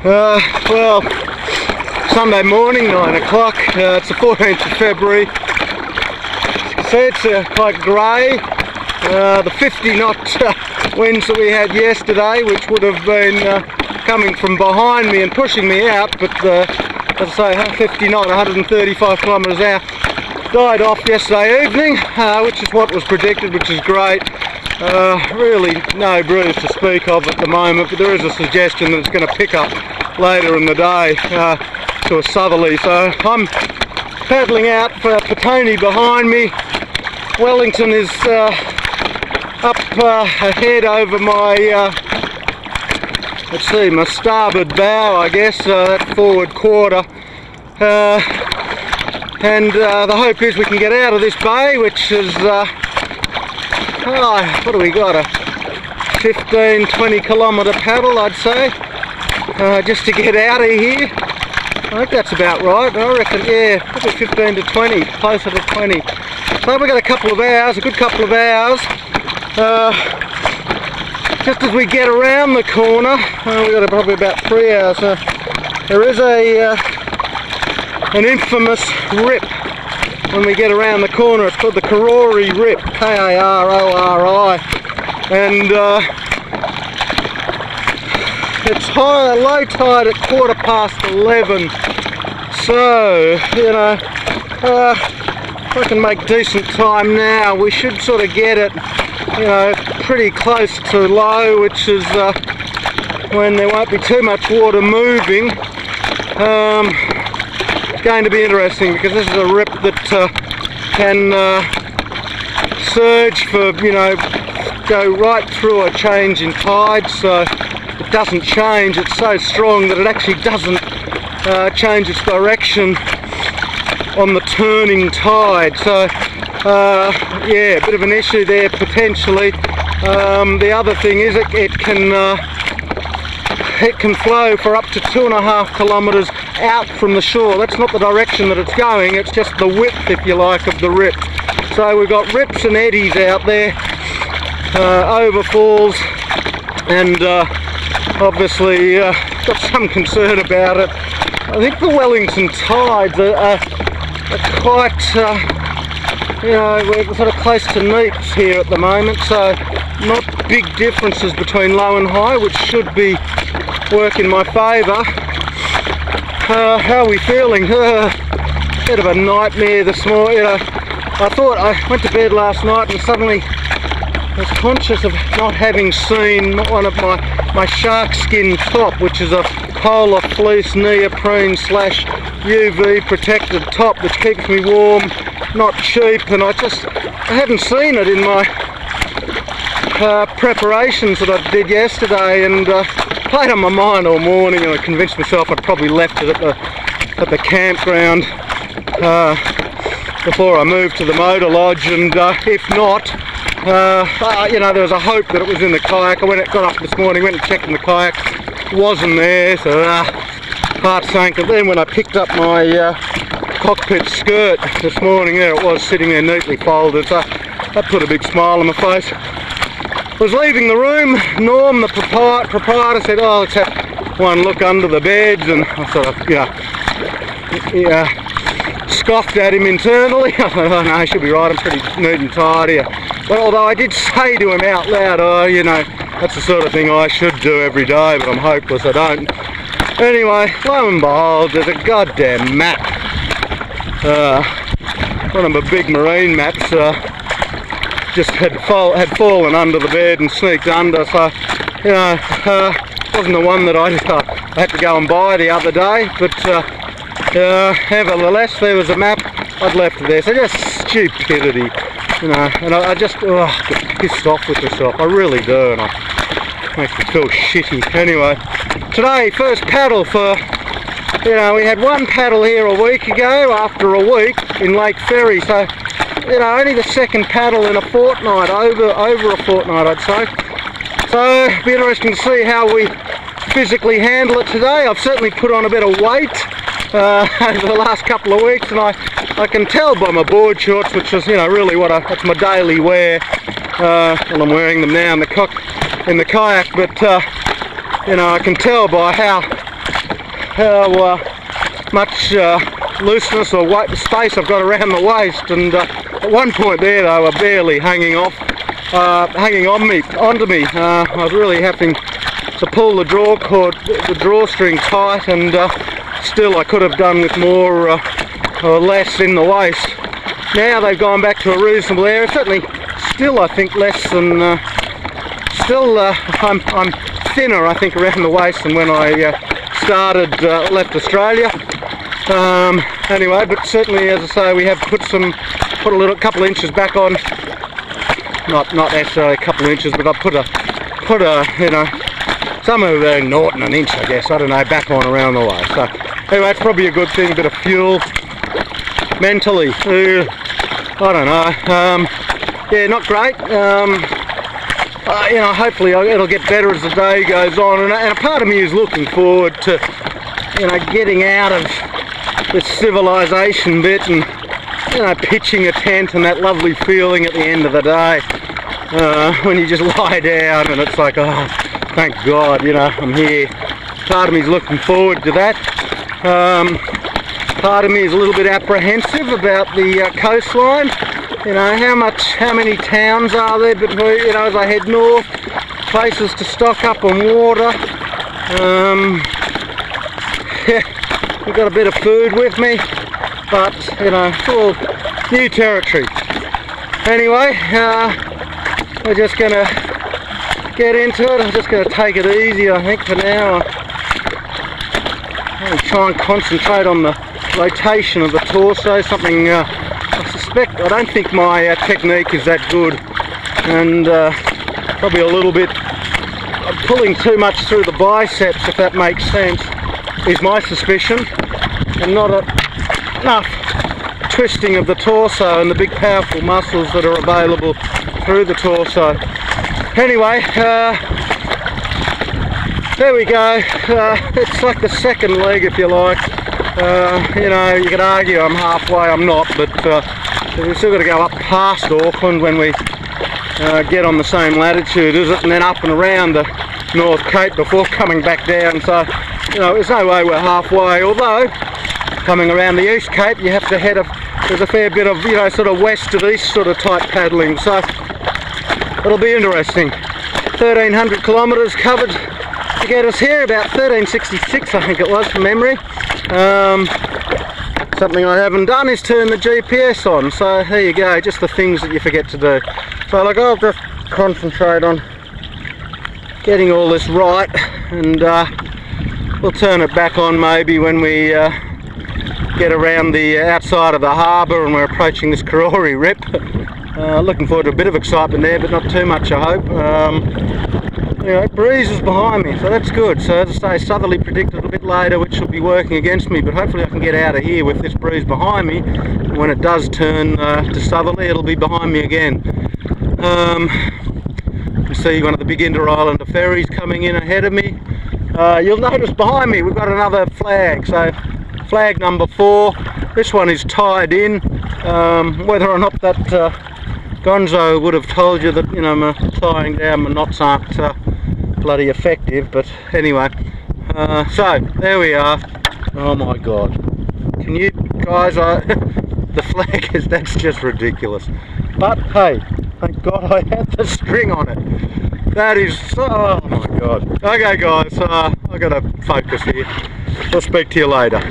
Well, Sunday morning, 9 o'clock. It's the 14th of February. So it's quite grey. The 50 knot winds that we had yesterday, which would have been coming from behind me and pushing me out, but as I say, 50 knot, 135 kilometres an hour, died off yesterday evening, which is what was predicted, which is great. Really no breeze to speak of at the moment, but there is a suggestion that it's going to pick up later in the day to a southerly. So I'm paddling out for Petone behind me. Wellington is up ahead over my, let's see, my starboard bow, I guess, that forward quarter. And the hope is we can get out of this bay, which is, what do we got, a 15-20 kilometre paddle, I'd say, just to get out of here. I think that's about right. I reckon, yeah, probably 15 to 20, closer to 20. So we've got a couple of hours, a good couple of hours. Just as we get around the corner, we've got probably about 3 hours. There is an infamous rip when we get around the corner. It's called the Karori Rip, K-A-R-O-R-I, and it's low tide at 11:15. So, you know, if I can make decent time now, we should sort of get it, you know, pretty close to low, which is when there won't be too much water moving. It's going to be interesting because this is a rip that can surge for, you know, go right through a change in tide. So it doesn't change, it's so strong that it actually doesn't change its direction on the turning tide. So yeah, a bit of an issue there potentially. The other thing is it can flow for up to 2.5 kilometres out from the shore. That's not the direction that it's going, it's just the width, if you like, of the rip. So we've got rips and eddies out there, overfalls, and obviously got some concern about it. I think the Wellington tides are quite, you know, we're sort of close to neaps here at the moment, so not big differences between low and high, which should be work in my favour. How are we feeling? Bit of a nightmare this morning. I thought I went to bed last night and suddenly I was conscious of not having seen one of my shark skin top, which is a polar fleece neoprene / UV protected top which keeps me warm, not cheap, and I hadn't seen it in my preparations that I did yesterday, and played on my mind all morning, and I convinced myself I'd probably left it at the campground before I moved to the motor lodge, and if not, you know, there was a hope that it was in the kayak. I got up this morning, went and checked in the kayak, it wasn't there, so heart sank. And then when I picked up my cockpit skirt this morning, there it was sitting there neatly folded, so that put a big smile on my face. I was leaving the room, Norm, the proprietor, said, oh, let's have one look under the beds, and I sort of, scoffed at him internally. I thought, oh no, he'll be right, I'm pretty neat and tidy. But although I did say to him out loud, oh, you know, that's the sort of thing I should do every day, but I'm hopeless I don't. Anyway, lo and behold, there's a goddamn map. One of my big marine maps just had fallen under the bed and sneaked under, so, you know, wasn't the one that I had to go and buy the other day, but nevertheless, there was a map. I'd left it there, so just stupidity, you know, and I just get pissed off with myself, I really do, and it makes me feel shitty. Anyway, today, first paddle for, you know, we had one paddle here a week ago after a week in Lake Ferry, so, you know, only the second paddle in a fortnight, over a fortnight I'd say. So it'll be interesting to see how we physically handle it today. I've certainly put on a bit of weight over the last couple of weeks, and I can tell by my board shorts, which is, you know, really that's my daily wear. Well, I'm wearing them now in the kayak, but you know, I can tell by how how much looseness or weight space I've got around the waist, and at one point there they were barely hanging onto me. I was really having to pull the drawstring tight, and still I could have done with more or less in the waist. Now they've gone back to a reasonable area. Certainly still I think less than I'm thinner I think around the waist than when I left Australia. Anyway, but certainly, as I say, we have put a couple of inches back on. Not necessarily a couple of inches, but I put a you know, somewhere between naught and an inch, I guess, I don't know, back on around the waist. So anyway, it's probably a good thing, a bit of fuel. Mentally, I don't know, yeah, not great. You know, hopefully it'll get better as the day goes on, and a part of me is looking forward to, you know, getting out of this civilization bit and, you know, pitching a tent and that lovely feeling at the end of the day, when you just lie down and it's like, oh, thank God, you know, I'm here. Part of me is looking forward to that. Part of me is a little bit apprehensive about the coastline. You know, how many towns are there between, you know, as I head north, places to stock up on water. Yeah, we've got a bit of food with me, but, you know, it's all new territory. Anyway, we're just going to get into it. I'm just going to take it easy, I think, for now. I'm going to try and concentrate on the rotation of the torso, something I don't think my technique is that good, and probably a little bit pulling too much through the biceps, if that makes sense, is my suspicion, and not enough twisting of the torso and the big powerful muscles that are available through the torso. Anyway, there we go. It's like the second leg, if you like. You know, you could argue I'm halfway, I'm not, but we've still got to go up past Auckland when we get on the same latitude, is it? And then up and around the North Cape before coming back down. So, you know, there's no way we're halfway. Although, coming around the East Cape, you have to there's a fair bit of, you know, sort of west to east sort of type paddling. So, it'll be interesting. 1,300 kilometres covered to get us here, about 1366 I think it was from memory. Something I haven't done is turn the GPS on, so there you go, just the things that you forget to do. So like, I'll just concentrate on getting all this right, and we'll turn it back on maybe when we get around the outside of the harbour and we're approaching this Karori Rip. Looking forward to a bit of excitement there, but not too much, I hope. You know, breeze is behind me, so that's good. So as I say, southerly predicted a bit later, which will be working against me, but hopefully I can get out of here with this breeze behind me. And when it does turn to southerly, it'll be behind me again. You see one of the big inter-islander ferries coming in ahead of me. You'll notice behind me we've got another flag, so flag number 4. This one is tied in. Whether or not that Gonzo would have told you that, you know, my tying down my knots aren't bloody effective, but anyway, so there we are. Oh my God, can you guys, the flag that's just ridiculous, but hey, thank God I had the string on it. That is, oh my God. Okay guys, I gotta focus here. I'll speak to you later.